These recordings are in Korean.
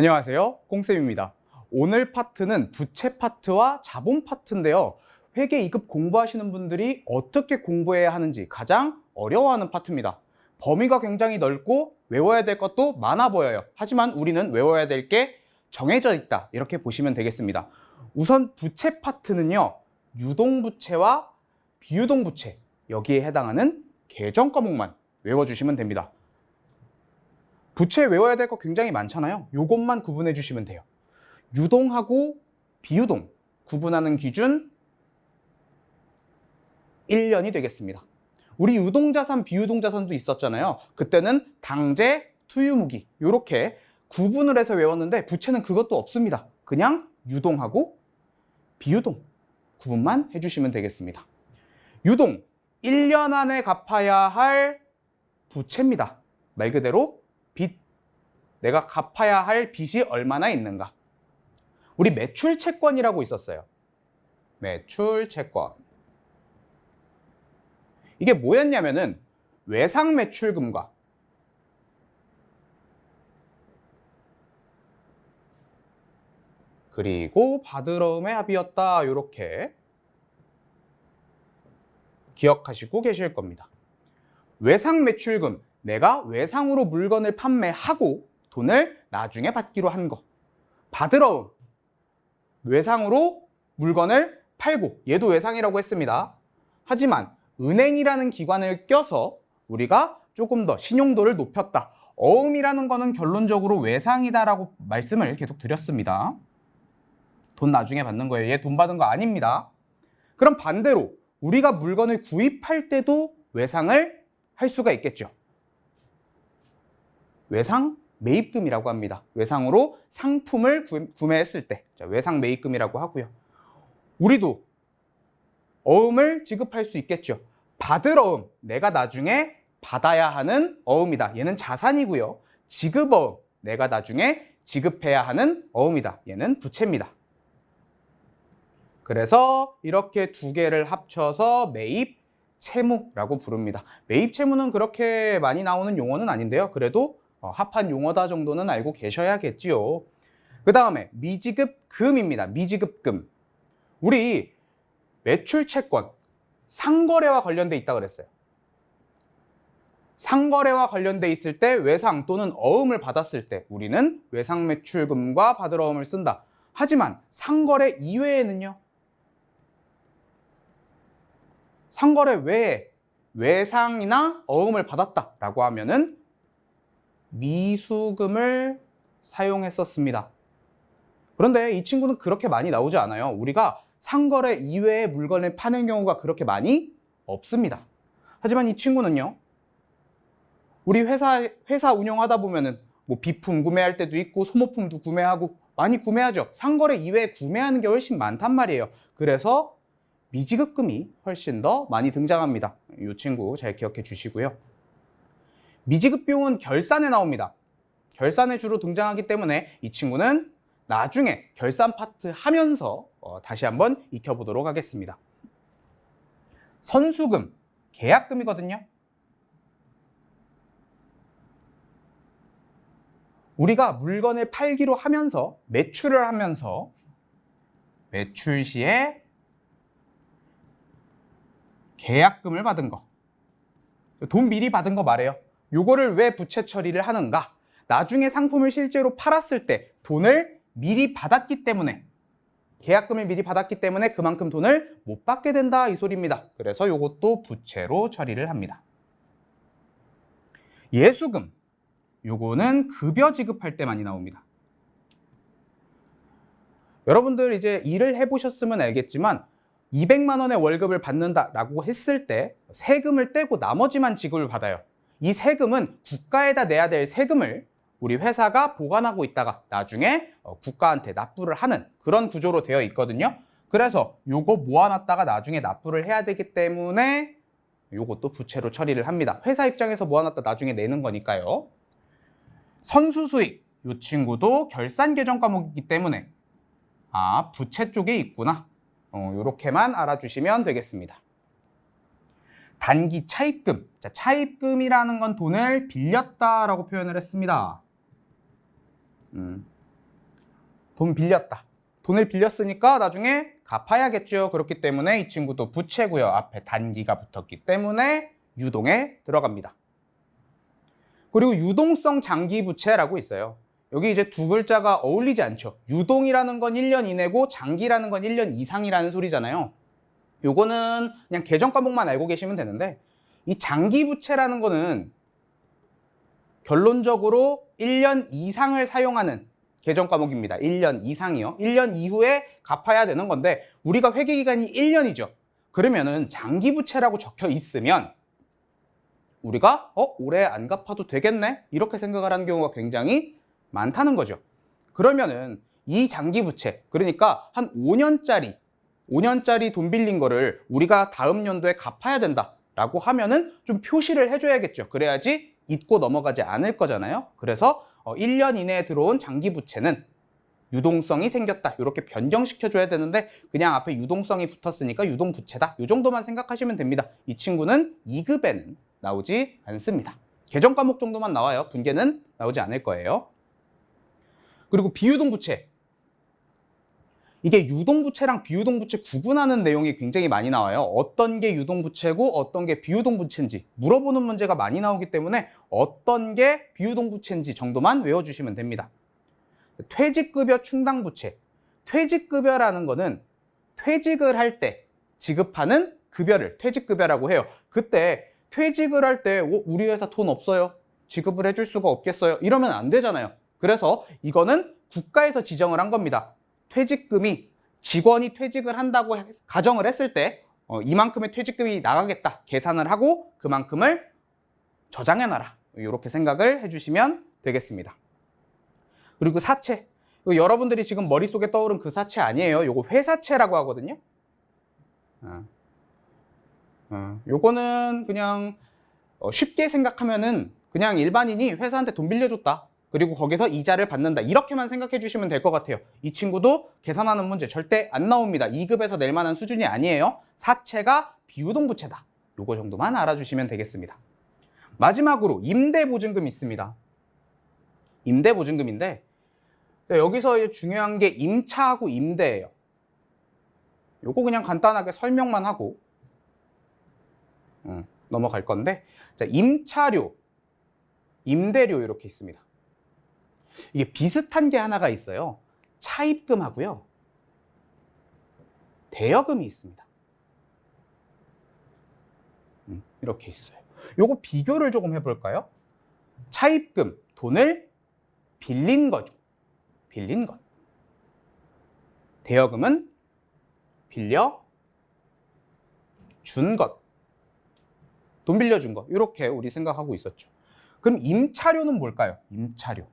안녕하세요, 꽁쌤입니다. 오늘 파트는 부채 파트와 자본 파트인데요. 회계 2급 공부하시는 분들이 어떻게 공부해야 하는지 가장 어려워하는 파트입니다. 범위가 굉장히 넓고 외워야 될 것도 많아 보여요. 하지만 우리는 외워야 될 게 정해져 있다, 이렇게 보시면 되겠습니다. 우선 부채 파트는요, 유동부채와 비유동부채, 여기에 해당하는 계정 과목만 외워주시면 됩니다. 부채 외워야 될 거 굉장히 많잖아요. 요것만 구분해 주시면 돼요. 유동하고 비유동 구분하는 기준 1년이 되겠습니다. 우리 유동자산, 비유동자산도 있었잖아요. 그때는 당재, 투유무기 이렇게 구분을 해서 외웠는데 부채는 그것도 없습니다. 그냥 유동하고 비유동 구분만 해주시면 되겠습니다. 유동, 1년 안에 갚아야 할 부채입니다. 말 그대로 빚, 내가 갚아야 할 빚이 얼마나 있는가. 우리 매출채권이라고 있었어요. 매출채권. 이게 뭐였냐면은 외상매출금과 그리고 받으러움의 합이었다, 이렇게 기억하시고 계실 겁니다. 외상매출금, 내가 외상으로 물건을 판매하고 돈을 나중에 받기로 한 거. 받으러움, 외상으로 물건을 팔고, 얘도 외상이라고 했습니다. 하지만 은행이라는 기관을 껴서 우리가 조금 더 신용도를 높였다. 어음이라는 거는 결론적으로 외상이다라고 말씀을 계속 드렸습니다. 돈 나중에 받는 거예요. 얘 돈 받은 거 아닙니다. 그럼 반대로 우리가 물건을 구입할 때도 외상을 할 수가 있겠죠. 외상 매입금이라고 합니다. 외상으로 상품을 구매했을 때 외상 매입금이라고 하고요. 우리도 어음을 지급할 수 있겠죠. 받으러움, 내가 나중에 받아야 하는 어음이다. 얘는 자산이고요. 지급어음, 내가 나중에 지급해야 하는 어음이다. 얘는 부채입니다. 그래서 이렇게 두 개를 합쳐서 매입 채무라고 부릅니다. 매입 채무는 그렇게 많이 나오는 용어는 아닌데요. 그래도 합한 용어다 정도는 알고 계셔야겠지요. 그 다음에 미지급금입니다. 미지급금. 우리 매출채권, 상거래와 관련돼 있다 그랬어요. 상거래와 관련돼 있을 때 외상 또는 어음을 받았을 때 우리는 외상매출금과 받으러움을 쓴다. 하지만 상거래 이외에는요, 상거래 외에 외상이나 어음을 받았다라고 하면은 미수금을 사용했었습니다. 그런데 이 친구는 그렇게 많이 나오지 않아요. 우리가 상거래 이외의 물건을 파는 경우가 그렇게 많이 없습니다. 하지만 이 친구는요, 우리 회사 운영하다 보면은 뭐 비품 구매할 때도 있고 소모품도 구매하고 많이 구매하죠. 상거래 이외에 구매하는 게 훨씬 많단 말이에요. 그래서 미지급금이 훨씬 더 많이 등장합니다. 이 친구 잘 기억해 주시고요. 미지급 비용은 결산에 나옵니다. 결산에 주로 등장하기 때문에 이 친구는 나중에 결산 파트 하면서 다시 한번 익혀보도록 하겠습니다. 선수금, 계약금이거든요. 우리가 물건을 팔기로 하면서 매출을 하면서 매출 시에 계약금을 받은 거, 돈 미리 받은 거 말해요. 요거를 왜 부채 처리를 하는가? 나중에 상품을 실제로 팔았을 때 돈을 미리 받았기 때문에, 계약금을 미리 받았기 때문에 그만큼 돈을 못 받게 된다, 이 소리입니다. 그래서 요것도 부채로 처리를 합니다. 예수금, 요거는 급여 지급할 때 많이 나옵니다. 여러분들 이제 일을 해보셨으면 알겠지만 200만 원의 월급을 받는다라고 했을 때 세금을 떼고 나머지만 지급을 받아요. 이 세금은 국가에다 내야 될 세금을 우리 회사가 보관하고 있다가 나중에 국가한테 납부를 하는 그런 구조로 되어 있거든요. 그래서 요거 모아놨다가 나중에 납부를 해야 되기 때문에 요것도 부채로 처리를 합니다. 회사 입장에서 모아놨다 나중에 내는 거니까요. 선수수익, 이 친구도 결산계정 과목이기 때문에 부채 쪽에 있구나, 요렇게만 알아주시면 되겠습니다. 단기 차입금, 자, 차입금이라는 건 돈을 빌렸다라고 표현을 했습니다. 돈 빌렸다. 돈을 빌렸으니까 나중에 갚아야겠죠. 그렇기 때문에 이 친구도 부채고요. 앞에 단기가 붙었기 때문에 유동에 들어갑니다. 그리고 유동성 장기 부채라고 있어요. 여기 이제 두 글자가 어울리지 않죠. 유동이라는 건 1년 이내고 장기라는 건 1년 이상이라는 소리잖아요. 요거는 그냥 계정 과목만 알고 계시면 되는데, 이 장기 부채라는 거는 결론적으로 1년 이상을 사용하는 계정 과목입니다. 1년 이상이요. 1년 이후에 갚아야 되는 건데, 우리가 회계 기간이 1년이죠. 그러면은 장기 부채라고 적혀 있으면 우리가 올해 안 갚아도 되겠네? 이렇게 생각을 하는 경우가 굉장히 많다는 거죠. 그러면은 이 장기 부채, 그러니까 한 5년짜리 돈 빌린 거를 우리가 다음 연도에 갚아야 된다라고 하면은 좀 표시를 해줘야겠죠. 그래야지 잊고 넘어가지 않을 거잖아요. 그래서 1년 이내에 들어온 장기 부채는 유동성이 생겼다. 이렇게 변경시켜줘야 되는데 그냥 앞에 유동성이 붙었으니까 유동부채다. 이 정도만 생각하시면 됩니다. 이 친구는 2급에는 나오지 않습니다. 계정 과목 정도만 나와요. 분계는 나오지 않을 거예요. 그리고 비유동부채. 이게 유동부채랑 비유동부채 구분하는 내용이 굉장히 많이 나와요. 어떤 게 유동부채고 어떤 게 비유동부채인지 물어보는 문제가 많이 나오기 때문에 어떤 게 비유동부채인지 정도만 외워주시면 됩니다. 퇴직급여 충당부채. 퇴직급여라는 거는 퇴직을 할 때 지급하는 급여를 퇴직급여라고 해요. 그때 퇴직을 할 때 우리 회사 돈 없어요. 지급을 해줄 수가 없겠어요. 이러면 안 되잖아요. 그래서 이거는 국가에서 지정을 한 겁니다. 퇴직금이 직원이 퇴직을 한다고 가정을 했을 때 이만큼의 퇴직금이 나가겠다 계산을 하고 그만큼을 저장해놔라. 이렇게 생각을 해주시면 되겠습니다. 그리고 사채. 여러분들이 지금 머릿속에 떠오른 그 사채 아니에요. 요거 회사채라고 하거든요. 요거는 그냥 쉽게 생각하면은 그냥 일반인이 회사한테 돈 빌려줬다. 그리고 거기서 이자를 받는다. 이렇게만 생각해 주시면 될 것 같아요. 이 친구도 계산하는 문제 절대 안 나옵니다. 2급에서 낼 만한 수준이 아니에요. 사채가 비유동부채다. 요거 정도만 알아주시면 되겠습니다. 마지막으로 임대보증금 있습니다. 임대보증금인데 여기서 중요한 게 임차하고 임대예요. 요거 그냥 간단하게 설명만 하고 넘어갈 건데, 자, 임차료, 임대료 이렇게 있습니다. 이게 비슷한 게 하나가 있어요. 차입금하고요. 대여금이 있습니다. 이렇게 있어요. 요거 비교를 조금 해볼까요? 차입금, 돈을 빌린 거죠. 빌린 것. 대여금은 빌려 준 것. 돈 빌려준 거. 이렇게 우리 생각하고 있었죠. 그럼 임차료는 뭘까요? 임차료.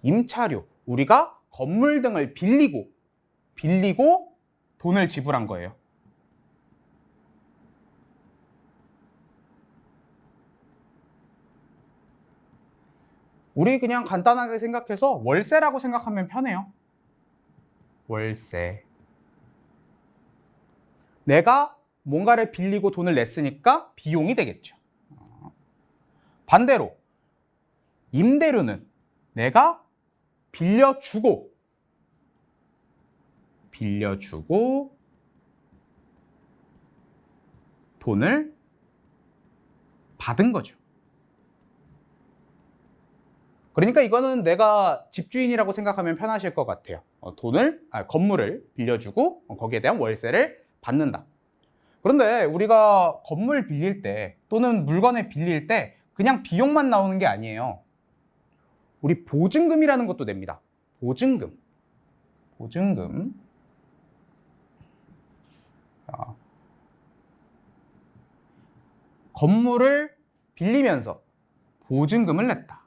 임차료. 우리가 건물 등을 빌리고 돈을 지불한 거예요. 우리 그냥 간단하게 생각해서 월세라고 생각하면 편해요. 월세. 내가 뭔가를 빌리고 돈을 냈으니까 비용이 되겠죠. 반대로 임대료는 내가 빌려주고 돈을 받은 거죠. 그러니까 이거는 내가 집주인이라고 생각하면 편하실 것 같아요. 건물을 빌려주고 거기에 대한 월세를 받는다. 그런데 우리가 건물 빌릴 때 또는 물건을 빌릴 때 그냥 비용만 나오는 게 아니에요. 우리 보증금이라는 것도 냅니다. 보증금. 자, 건물을 빌리면서 보증금을 냈다.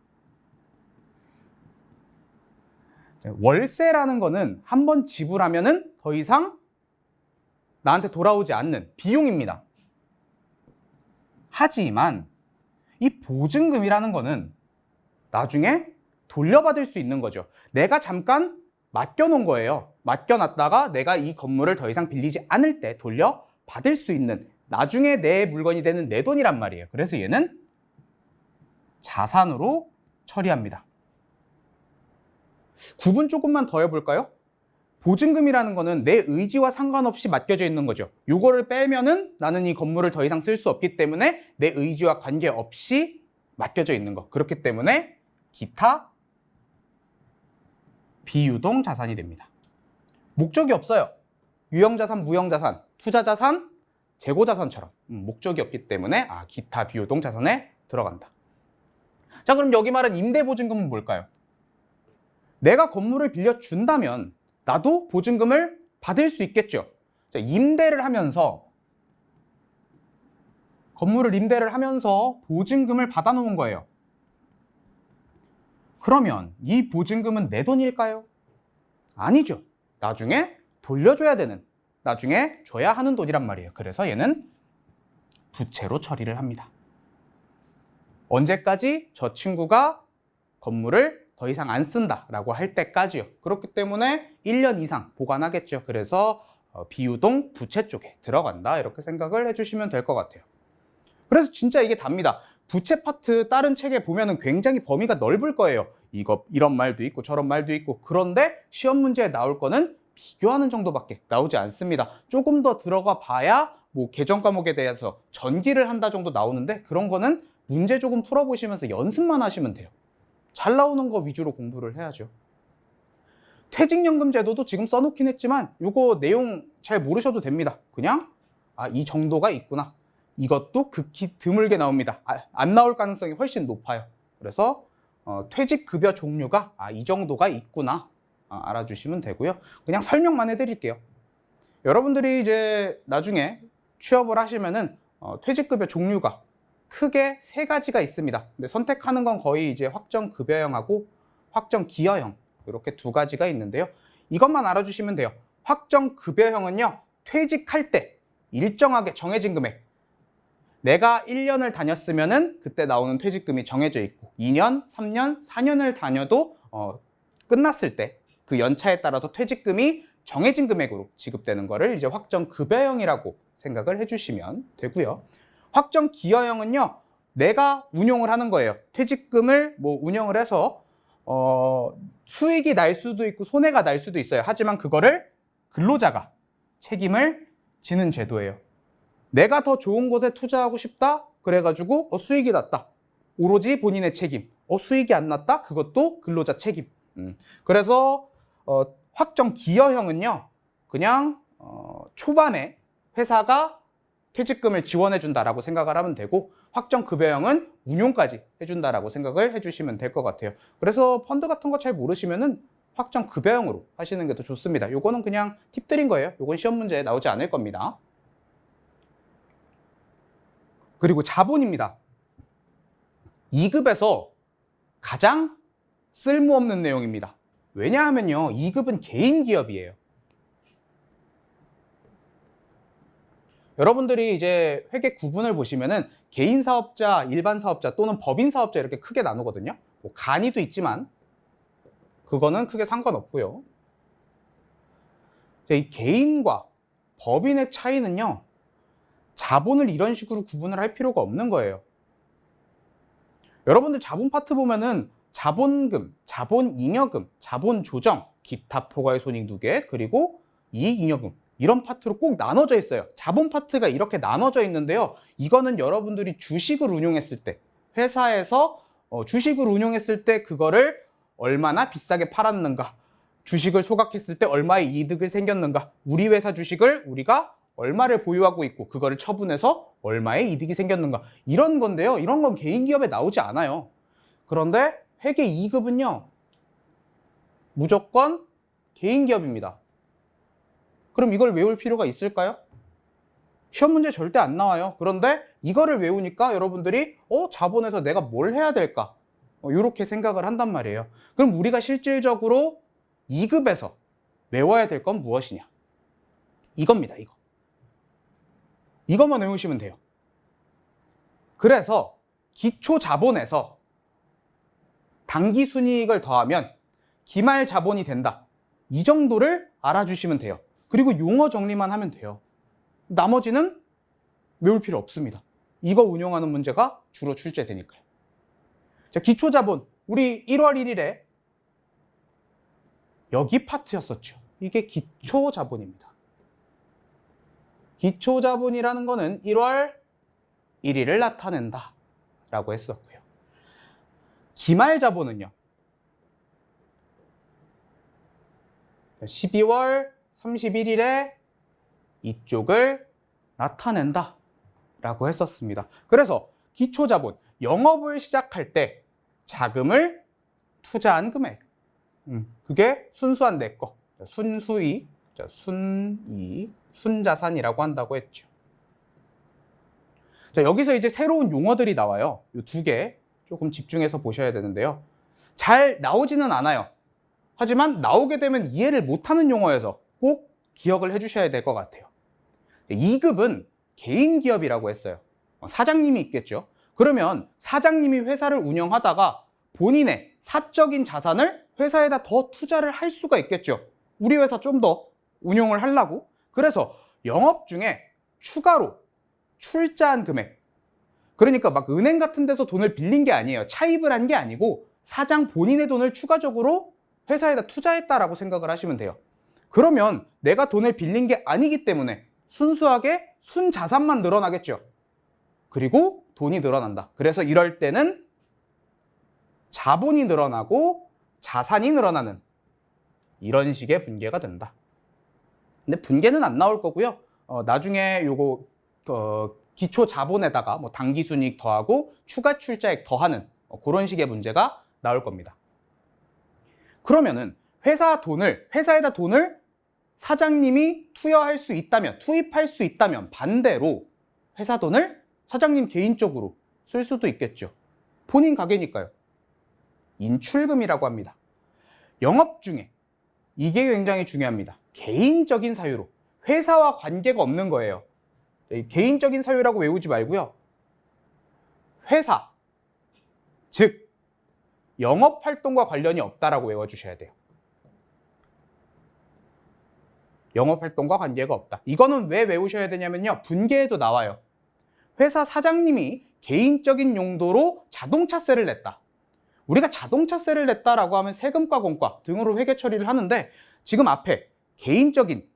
월세라는 거는 한번 지불하면은 더 이상 나한테 돌아오지 않는 비용입니다. 하지만 이 보증금이라는 거는 나중에 돌려받을 수 있는 거죠. 내가 잠깐 맡겨놓은 거예요. 맡겨놨다가 내가 이 건물을 더 이상 빌리지 않을 때 돌려받을 수 있는, 나중에 내 물건이 되는 내 돈이란 말이에요. 그래서 얘는 자산으로 처리합니다. 구분 조금만 더 해볼까요? 보증금이라는 거는 내 의지와 상관없이 맡겨져 있는 거죠. 요거를 빼면은 나는 이 건물을 더 이상 쓸 수 없기 때문에 내 의지와 관계없이 맡겨져 있는 거. 그렇기 때문에 기타 비유동 자산이 됩니다. 목적이 없어요. 유형자산, 무형자산, 투자자산, 재고자산처럼 목적이 없기 때문에 기타 비유동 자산에 들어간다. 자, 그럼 여기 말한 임대보증금은 뭘까요? 내가 건물을 빌려준다면 나도 보증금을 받을 수 있겠죠. 자, 임대를 하면서 건물을 임대를 하면서 보증금을 받아놓은 거예요. 그러면 이 보증금은 내 돈일까요? 아니죠. 나중에 돌려줘야 되는, 나중에 줘야 하는 돈이란 말이에요. 그래서 얘는 부채로 처리를 합니다. 언제까지? 저 친구가 건물을 더 이상 안 쓴다라고 할 때까지요. 그렇기 때문에 1년 이상 보관하겠죠. 그래서 비유동 부채 쪽에 들어간다, 이렇게 생각을 해주시면 될 것 같아요. 그래서 진짜 이게 답니다. 부채 파트 다른 책에 보면은 굉장히 범위가 넓을 거예요. 이런 말도 있고 저런 말도 있고. 그런데 시험 문제에 나올 거는 비교하는 정도밖에 나오지 않습니다. 조금 더 들어가 봐야 뭐 개정 과목에 대해서 전기를 한다 정도 나오는데, 그런 거는 문제 조금 풀어보시면서 연습만 하시면 돼요. 잘 나오는 거 위주로 공부를 해야죠. 퇴직연금 제도도 지금 써놓긴 했지만 요거 내용 잘 모르셔도 됩니다. 그냥 이 정도가 있구나. 이것도 극히 드물게 나옵니다. 안 나올 가능성이 훨씬 높아요. 그래서 퇴직급여 종류가 이 정도가 있구나, 알아주시면 되고요. 그냥 설명만 해드릴게요. 여러분들이 이제 나중에 취업을 하시면은 퇴직급여 종류가 크게 3가지가 있습니다. 근데 선택하는 건 거의 이제 확정급여형하고 확정기여형, 이렇게 2가지가 있는데요. 이것만 알아주시면 돼요. 확정급여형은요, 퇴직할 때 일정하게 정해진 금액, 내가 1년을 다녔으면은 그때 나오는 퇴직금이 정해져 있고, 2년, 3년, 4년을 다녀도 끝났을 때 그 연차에 따라서 퇴직금이 정해진 금액으로 지급되는 거를 이제 확정급여형이라고 생각을 해주시면 되고요. 확정기여형은요, 내가 운용을 하는 거예요. 퇴직금을 운영을 해서 수익이 날 수도 있고 손해가 날 수도 있어요. 하지만 그거를 근로자가 책임을 지는 제도예요. 내가 더 좋은 곳에 투자하고 싶다 그래가지고 수익이 났다, 오로지 본인의 책임. 수익이 안 났다, 그것도 근로자 책임. 그래서 확정기여형은요, 그냥 초반에 회사가 퇴직금을 지원해 준다라고 생각을 하면 되고, 확정급여형은 운용까지 해준다라고 생각을 해주시면 될 것 같아요. 그래서 펀드 같은 거 잘 모르시면은 확정급여형으로 하시는 게 더 좋습니다. 요거는 그냥 팁 드린 거예요. 요건 시험 문제에 나오지 않을 겁니다. 그리고 자본입니다. 2급에서 가장 쓸모없는 내용입니다. 왜냐하면요, 2급은 개인 기업이에요. 여러분들이 이제 회계 구분을 보시면은 개인 사업자, 일반 사업자 또는 법인 사업자 이렇게 크게 나누거든요. 간이도 있지만 그거는 크게 상관없고요. 이 개인과 법인의 차이는요, 자본을 이런 식으로 구분을 할 필요가 없는 거예요. 여러분들 자본 파트 보면은 자본금, 자본잉여금, 자본조정, 기타 포괄손익 누계, 그리고 이익잉여금, 이런 파트로 꼭 나눠져 있어요. 자본 파트가 이렇게 나눠져 있는데요. 이거는 여러분들이 주식을 운용했을 때, 회사에서 주식을 운용했을 때 그거를 얼마나 비싸게 팔았는가, 주식을 소각했을 때 얼마의 이득을 생겼는가, 우리 회사 주식을 우리가 얼마를 보유하고 있고 그거를 처분해서 얼마의 이득이 생겼는가, 이런 건데요. 이런 건 개인 기업에 나오지 않아요. 그런데 회계 2급은요, 무조건 개인 기업입니다. 그럼 이걸 외울 필요가 있을까요? 시험 문제 절대 안 나와요. 그런데 이거를 외우니까 여러분들이 자본에서 내가 뭘 해야 될까? 이렇게 생각을 한단 말이에요. 그럼 우리가 실질적으로 2급에서 외워야 될 건 무엇이냐? 이겁니다. 이것만 외우시면 돼요. 그래서 기초 자본에서 당기 순이익을 더하면 기말 자본이 된다. 이 정도를 알아주시면 돼요. 그리고 용어 정리만 하면 돼요. 나머지는 외울 필요 없습니다. 이거 운용하는 문제가 주로 출제되니까요. 자, 기초 자본. 우리 1월 1일에 여기 파트였었죠. 이게 기초자본입니다. 기초자본이라는 거는 1월 1일을 나타낸다 라고 했었고요. 기말자본은요, 12월 31일에 이쪽을 나타낸다 라고 했었습니다. 그래서 기초자본, 영업을 시작할 때 자금을 투자한 금액, 그게 순수한 내 거, 순수이익, 순이익, 순자산이라고 한다고 했죠. 자, 여기서 이제 새로운 용어들이 나와요. 이 두 개 조금 집중해서 보셔야 되는데요. 잘 나오지는 않아요. 하지만 나오게 되면 이해를 못하는 용어여서 꼭 기억을 해주셔야 될 것 같아요. 2급은 개인기업이라고 했어요. 사장님이 있겠죠. 그러면 사장님이 회사를 운영하다가 본인의 사적인 자산을 회사에다 더 투자를 할 수가 있겠죠. 우리 회사 좀 더 운용을 하려고. 그래서 영업 중에 추가로 출자한 금액, 그러니까 막 은행 같은 데서 돈을 빌린 게 아니에요. 차입을 한 게 아니고 사장 본인의 돈을 추가적으로 회사에다 투자했다라고 생각을 하시면 돼요. 그러면 내가 돈을 빌린 게 아니기 때문에 순수하게 순자산만 늘어나겠죠. 그리고 돈이 늘어난다. 그래서 이럴 때는 자본이 늘어나고 자산이 늘어나는 이런 식의 분계가 된다. 근데 분계는 안 나올 거고요. 나중에 요거 기초 자본에다가 뭐 당기순이익 더하고 추가 출자액 더하는 그런 식의 문제가 나올 겁니다. 그러면은 회사에다 돈을 사장님이 투여할 수 있다면, 투입할 수 있다면 반대로 회사 돈을 사장님 개인적으로 쓸 수도 있겠죠. 본인 가게니까요. 인출금이라고 합니다. 영업 중에 이게 굉장히 중요합니다. 개인적인 사유로, 회사와 관계가 없는 거예요. 개인적인 사유라고 외우지 말고요. 회사, 즉 영업활동과 관련이 없다라고 외워주셔야 돼요. 영업활동과 관계가 없다. 이거는 왜 외우셔야 되냐면요. 분계에도 나와요. 회사 사장님이 개인적인 용도로 자동차세를 냈다. 우리가 자동차세를 냈다라고 하면 세금과 공과 등으로 회계 처리를 하는데 지금 앞에 개인적인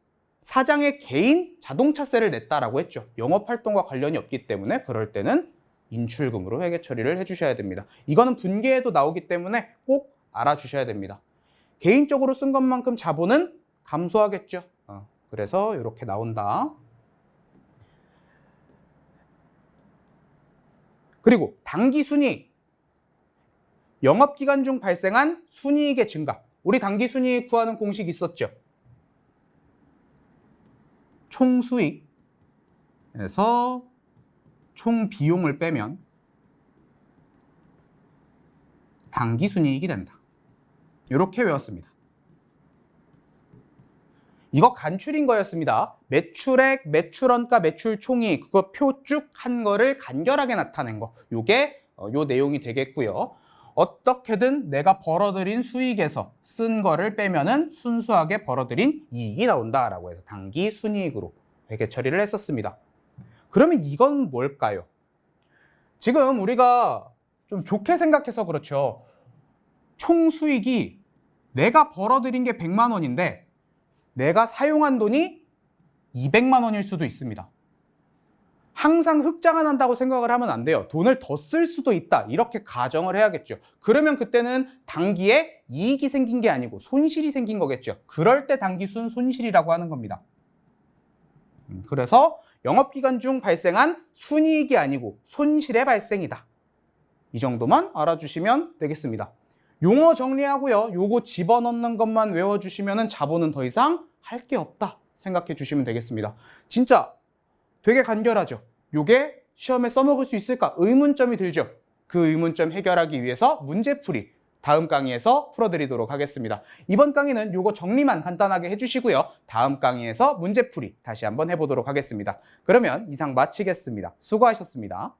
사장의 개인 자동차세를 냈다라고 했죠. 영업활동과 관련이 없기 때문에 그럴 때는 인출금으로 회계 처리를 해주셔야 됩니다. 이거는 분계에도 나오기 때문에 꼭 알아주셔야 됩니다. 개인적으로 쓴 것만큼 자본은 감소하겠죠. 그래서 이렇게 나온다. 그리고 당기순이익, 영업기간 중 발생한 순이익의 증가. 우리 당기순이익 구하는 공식 있었죠. 총수익에서 총비용을 빼면 당기순이익이 된다. 이렇게 외웠습니다. 이거 간출인 거였습니다. 매출액, 매출원가, 매출총이익, 그거 표 쭉 한 거를 간결하게 나타낸 거. 요게 요 내용이 되겠고요. 어떻게든 내가 벌어들인 수익에서 쓴 거를 빼면은 순수하게 벌어들인 이익이 나온다라고 해서 당기순이익으로 회계 처리를 했었습니다. 그러면 이건 뭘까요? 지금 우리가 좀 좋게 생각해서 그렇죠. 총수익이 내가 벌어들인 게 100만 원인데 내가 사용한 돈이 200만 원일 수도 있습니다. 항상 흑자가 난다고 생각을 하면 안 돼요. 돈을 더 쓸 수도 있다. 이렇게 가정을 해야겠죠. 그러면 그때는 단기에 이익이 생긴 게 아니고 손실이 생긴 거겠죠. 그럴 때 단기순 손실이라고 하는 겁니다. 그래서 영업기간 중 발생한 순이익이 아니고 손실의 발생이다. 이 정도만 알아주시면 되겠습니다. 용어 정리하고요. 요거 집어넣는 것만 외워주시면 자본은 더 이상 할 게 없다 생각해 주시면 되겠습니다. 진짜 되게 간결하죠. 요게 시험에 써먹을 수 있을까? 의문점이 들죠. 그 의문점 해결하기 위해서 문제풀이 다음 강의에서 풀어드리도록 하겠습니다. 이번 강의는 요거 정리만 간단하게 해주시고요. 다음 강의에서 문제풀이 다시 한번 해보도록 하겠습니다. 그러면 이상 마치겠습니다. 수고하셨습니다.